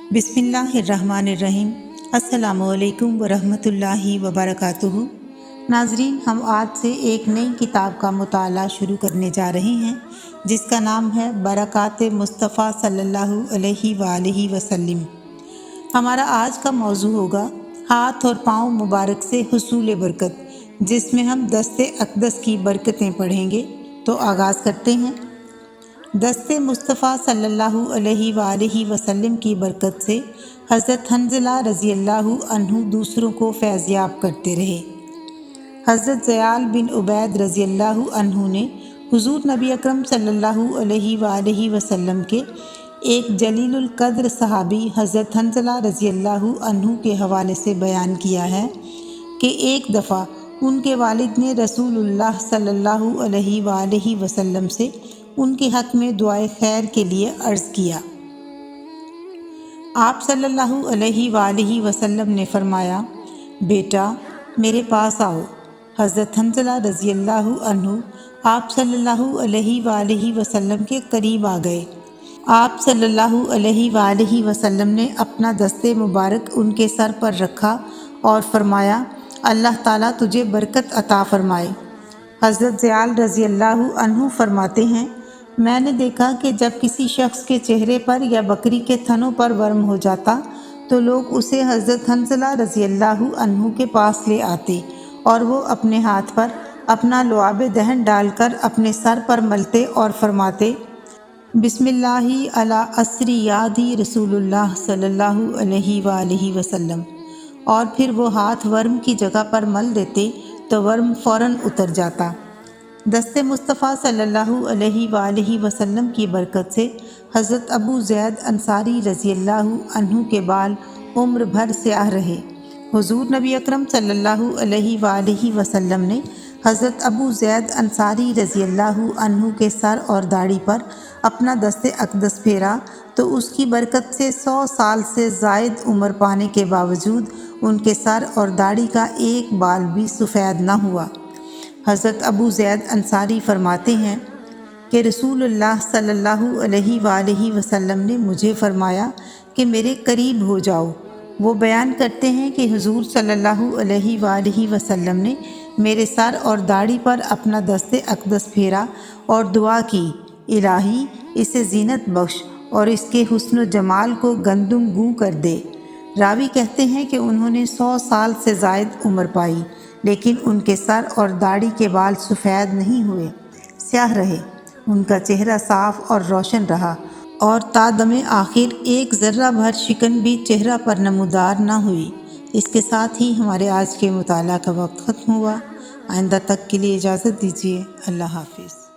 बिस्मिल्लाहिर्रहमानिर्रहीम। अस्सलामुअलैकुम वरहमतुल्लाहि वबरकातुहू। नाजरीन, हम आज से एक नई किताब का मुताला शुरू करने जा रहे हैं जिसका नाम है बरक़ात मुस्तफ़ा सल्लल्लाहु अलैहि वालैहि वसल्लम। हमारा आज का मौजू होगा हाथ और पाँव मुबारक से हुसूल बरकत, जिसमें हम दस्ते अक़दस की बरकतें पढ़ेंगे। तो आगाज़ करते हैं। दस्ते मुस्तफ़ा सल्लल्लाहु अलैहि वालैहि वसल्लम की बरकत से हज़रत हंज़ला रज़ी अल्लाहु अन्हु दूसरों को फैज़याब करते रहे। हज़रत ज़याल बिन उबैद रज़ी अल्लाहु अन्हु ने हुज़ूर नबी अकरम सल्लल्लाहु अलैहि वालैहि वसल्लम के एक जलीलुल क़द्र सहाबी हज़रत हंज़ला रज़ी अल्लाहु अन्हु के हवाले से बयान किया है कि एक दफ़ा उनके वालिद ने रसूलुल्लाह सल्लल्लाहु अलैहि वालैहि वसल्लम से उनके हक़ में दुआए खैर के लिए अर्ज़ किया। आप सल्लल्लाहु अलैहि वालैहि वसल्लम ने फरमाया, बेटा मेरे पास आओ। हज़रत हंज़ला रज़ी अल्लाहु अन्हु आप सल्लल्लाहु अलैहि वालैहि वसल्लम के करीब आ गए। आप सल्लल्लाहु अलैहि वालैहि वसल्लम ने अपना दस्ते मुबारक उनके सर पर रखा और फरमाया, अल्लाह ताला तुझे बरकत अता फरमाए। हज़रत ज़याल रज़ी अल्लाहु अन्हु फरमाते हैं, मैंने देखा कि जब किसी शख्स के चेहरे पर या बकरी के थनों पर वर्म हो जाता तो लोग उसे हज़रत हंज़ला रज़ी अल्लाहु अन्हु के पास ले आते और वो अपने हाथ पर अपना लुआब दहन डालकर अपने सर पर मलते और फरमाते, बिस्मिल्लाहि अला अस्री यादी रसूलुल्लाह सल्लल्लाहु अलैहि वालैहि वसल्लम। और फिर वो हाथ वर्म की जगह पर मल देते तो वर्म फ़ौरन उतर जाता। दस्ते मुस्तफ़ा सल्लल्लाहु अलैहि वालैहि वसल्लम की बरकत से हज़रत अबू ज़ैद अंसारी रज़ी अल्लाहु अन्हु के बाल उम्र भर स्याह रहे। हुज़ूर नबी अकरम सल्लल्लाहु अलैहि वालैहि वसल्लम ने हज़रत अबू ज़ैद अंसारी रज़ी अल्लाहु अन्हु के सर और दाढ़ी पर अपना दस्ते अक़दस फेरा तो उसकी बरकत से 100 साल से ज़ायद उम्र पाने के बावजूद उनके सर और दाढ़ी का एक बाल भी सफ़ेद न हुआ। हज़रत अबू ज़ैद अंसारी फरमाते हैं कि रसूलुल्लाह सल्लल्लाहु अलैहि वालैहि वसल्लम ने मुझे फ़रमाया कि मेरे करीब हो जाओ। वो बयान करते हैं कि हुज़ूर सल्लल्लाहु अलैहि वालैहि वसल्लम ने मेरे सर और दाढ़ी पर अपना दस्ते अक़दस फेरा और दुआ की, इलाही इसे ज़ीनत बख्श और इसके हुस्न जमाल को गंदुम गूँ कर दे। रावी कहते हैं कि उन्होंने 100 साल से ज़ायद उम्र पाई, लेकिन उनके सर और दाढ़ी के बाल सफ़ेद नहीं हुए, स्याह रहे। उनका चेहरा साफ़ और रोशन रहा और तादमे आखिर एक ज़र्रा भर शिकन भी चेहरा पर नमूदार न हुई। इसके साथ ही हमारे आज के मुताला का वक्त ख़त्म हुआ। आइंदा तक के लिए इजाज़त दीजिए। अल्लाह हाफ़िज़।